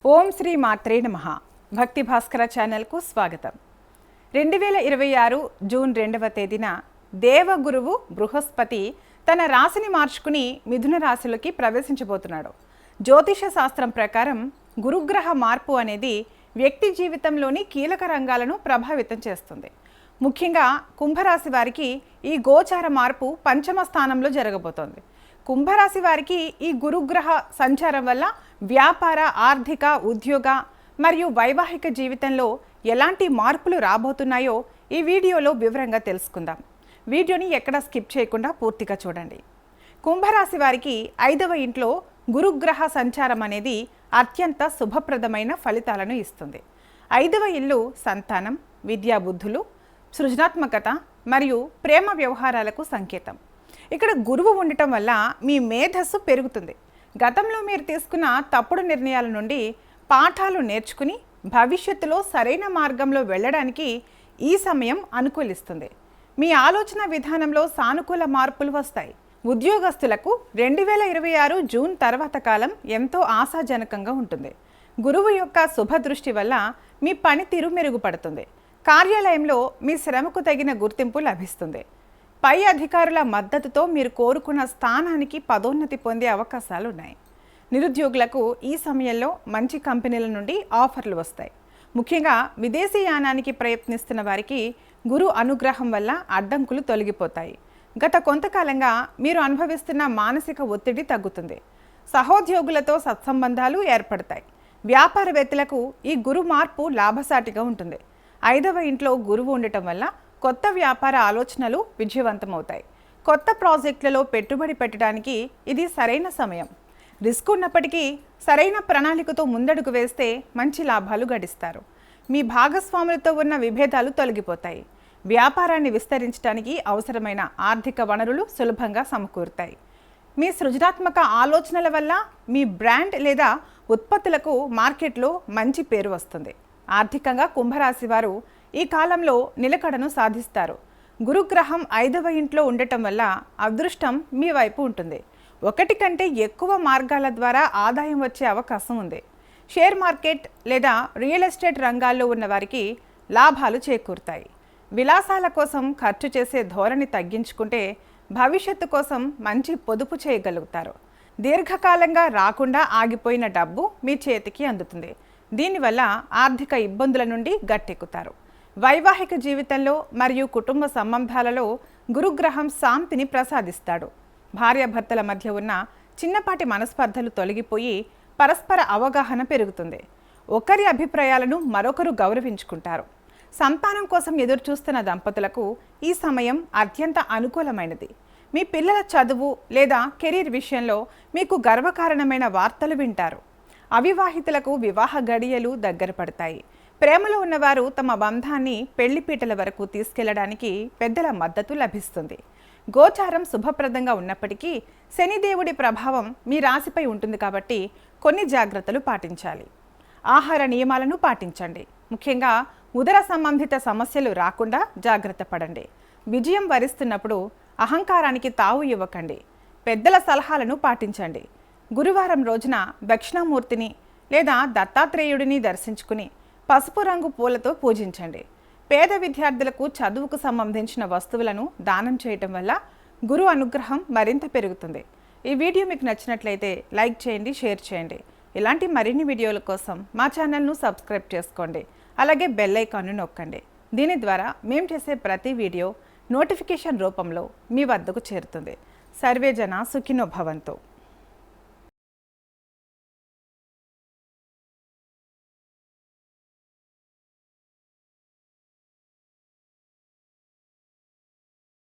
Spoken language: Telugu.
ఓం శ్రీ మాత్రే నమః. భక్తి భాస్కర ఛానల్కు స్వాగతం. 2026 జూన్ 2వ తేదీన దేవగురువు బృహస్పతి తన రాశిని మార్చుకుని మిథున రాశిలోకి ప్రవేశించబోతున్నాడు. జ్యోతిష శాస్త్రం ప్రకారం గురుగ్రహ మార్పు అనేది వ్యక్తి జీవితంలోని కీలక రంగాలను ప్రభావితం చేస్తుంది. ముఖ్యంగా కుంభరాశి వారికి ఈ గోచార మార్పు పంచమ స్థానంలో జరగబోతోంది. కుంభరాశి వారికి ఈ గురుగ్రహ సంచారం వల్ల వ్యాపార, ఆర్థిక, ఉద్యోగ మరియు వైవాహిక జీవితంలో ఎలాంటి మార్పులు రాబోతున్నాయో ఈ వీడియోలో వివరంగా తెలుసుకుందాం. వీడియోని ఎక్కడ స్కిప్ చేయకుండా పూర్తిగా చూడండి. కుంభరాశి వారికి 5వ ఇంట్లో గురుగ్రహ సంచారం అనేది అత్యంత శుభప్రదమైన ఫలితాలను ఇస్తుంది. 5వ ఇల్లు సంతానం, విద్యాబుద్ధులు, సృజనాత్మకత మరియు ప్రేమ వ్యవహారాలకు సంకేతం. ఇక్కడ గురువు ఉండటం వల్ల మీ మేధస్సు పెరుగుతుంది. గతంలో మీరు తీసుకున్న తప్పుడు నిర్ణయాల నుండి పాఠాలు నేర్చుకుని భవిష్యత్తులో సరైన మార్గంలో వెళ్ళడానికి ఈ సమయం అనుకూలిస్తుంది. మీ ఆలోచన విధానంలో సానుకూల మార్పులు వస్తాయి. ఉద్యోగస్తులకు 2026 జూన్ తర్వాత కాలం ఎంతో ఆశాజనకంగా ఉంటుంది. గురువు యొక్క శుభదృష్టి వల్ల మీ పనితీరు మెరుగుపడుతుంది. కార్యాలయంలో మీ శ్రమకు తగిన గుర్తింపు లభిస్తుంది. పై అధికారుల మద్దతుతో మీరు కోరుకున్న స్థానానికి పదోన్నతి పొందే అవకాశాలు ఉన్నాయి. నిరుద్యోగులకు ఈ సమయంలో మంచి కంపెనీల నుండి ఆఫర్లు వస్తాయి. ముఖ్యంగా విదేశీయానానికి ప్రయత్నిస్తున్న వారికి గురు అనుగ్రహం వల్ల అడ్డంకులు తొలగిపోతాయి. గత కొంతకాలంగా మీరు అనుభవిస్తున్న మానసిక ఒత్తిడి తగ్గుతుంది. సహోద్యోగులతో సత్సంబంధాలు ఏర్పడతాయి. వ్యాపారవేత్తలకు ఈ గురు మార్పు లాభసాటిగా ఉంటుంది. 5వ ఇంట్లో గురువు ఉండటం వల్ల కొత్త వ్యాపార ఆలోచనలు విజయవంతమవుతాయి. కొత్త ప్రాజెక్టులలో పెట్టుబడి పెట్టడానికి ఇది సరైన సమయం. రిస్క్ ఉన్నప్పటికీ సరైన ప్రణాళికతో ముందడుగు వేస్తే మంచి లాభాలు గడిస్తారు. మీ భాగస్వాములతో ఉన్న విభేదాలు తొలగిపోతాయి. వ్యాపారాన్ని విస్తరించడానికి అవసరమైన ఆర్థిక వనరులు సులభంగా సమకూరుతాయి. మీ సృజనాత్మక ఆలోచనల వల్ల మీ బ్రాండ్ లేదా ఉత్పత్తులకు మార్కెట్లో మంచి పేరు వస్తుంది. ఆర్థికంగా కుంభరాశి వారు ఈ కాలంలో నిలకడను సాధిస్తారు. గురుగ్రహం 5వ ఇంట్లో ఉండటం వల్ల అదృష్టం మీ వైపు ఉంటుంది. ఒకటి కంటే ఎక్కువ మార్గాల ద్వారా ఆదాయం వచ్చే అవకాశం ఉంది. షేర్ మార్కెట్ లేదా రియల్ ఎస్టేట్ రంగాల్లో ఉన్న వారికి లాభాలు చేకూరుతాయి. విలాసాల కోసం ఖర్చు చేసే ధోరణి తగ్గించుకుంటే భవిష్యత్తు కోసం మంచి పొదుపు చేయగలుగుతారు. దీర్ఘకాలంగా రాకుండా ఆగిపోయిన డబ్బు మీ చేతికి అందుతుంది. దీనివల్ల ఆర్థిక ఇబ్బందుల నుండి గట్టెక్కుతారు. వైవాహిక జీవితంలో మరియు కుటుంబ సంబంధాలలో గురుగ్రహం శాంతిని ప్రసాదిస్తాడు. భార్యాభర్తల మధ్య ఉన్న చిన్నపాటి మనస్పర్ధలు తొలగిపోయి పరస్పర అవగాహన పెరుగుతుంది. ఒకరి అభిప్రాయాలను మరొకరు గౌరవించుకుంటారు. సంతానం కోసం ఎదురుచూస్తున్న దంపతులకు ఈ సమయం అత్యంత అనుకూలమైనది. మీ పిల్లల చదువు లేదా కెరీర్ విషయంలో మీకు గర్వకారణమైన వార్తలు వింటారు. అవివాహితులకు వివాహ గడియలు దగ్గర పడతాయి. ప్రేమలో ఉన్నవారు తమ బంధాన్ని పెళ్లిపీటల వరకు తీసుకెళ్లడానికి పెద్దల మద్దతు లభిస్తుంది. గోచారం శుభప్రదంగా ఉన్నప్పటికీ శనిదేవుడి ప్రభావం మీ రాశిపై ఉంటుంది కాబట్టి కొన్ని జాగ్రత్తలు పాటించాలి. ఆహార నియమాలను పాటించండి. ముఖ్యంగా ఉదర సంబంధిత సమస్యలు రాకుండా జాగ్రత్త పడండి. విజయం వరిస్తున్నప్పుడు అహంకారానికి తావు ఇవ్వకండి. పెద్దల సలహాలను పాటించండి. గురువారం రోజున దక్షిణామూర్తిని లేదా దత్తాత్రేయుడిని దర్శించుకుని పసుపు రంగు పూలతో పూజించండి. పేద విద్యార్థులకు చదువుకు సంబంధించిన వస్తువులను దానం చేయటం వల్ల గురు అనుగ్రహం మరింత పెరుగుతుంది. ఈ వీడియో మీకు నచ్చినట్లయితే లైక్ చేయండి, షేర్ చేయండి. ఇలాంటి మరిన్ని వీడియోల కోసం మా ఛానల్ను సబ్స్క్రైబ్ చేసుకోండి. అలాగే బెల్ ఐకాన్ను నొక్కండి. దీని ద్వారా మేము చేసే ప్రతి వీడియో నోటిఫికేషన్ రూపంలో మీ వద్దకు చేరుతుంది. సర్వే జన సుఖినో భవంతు.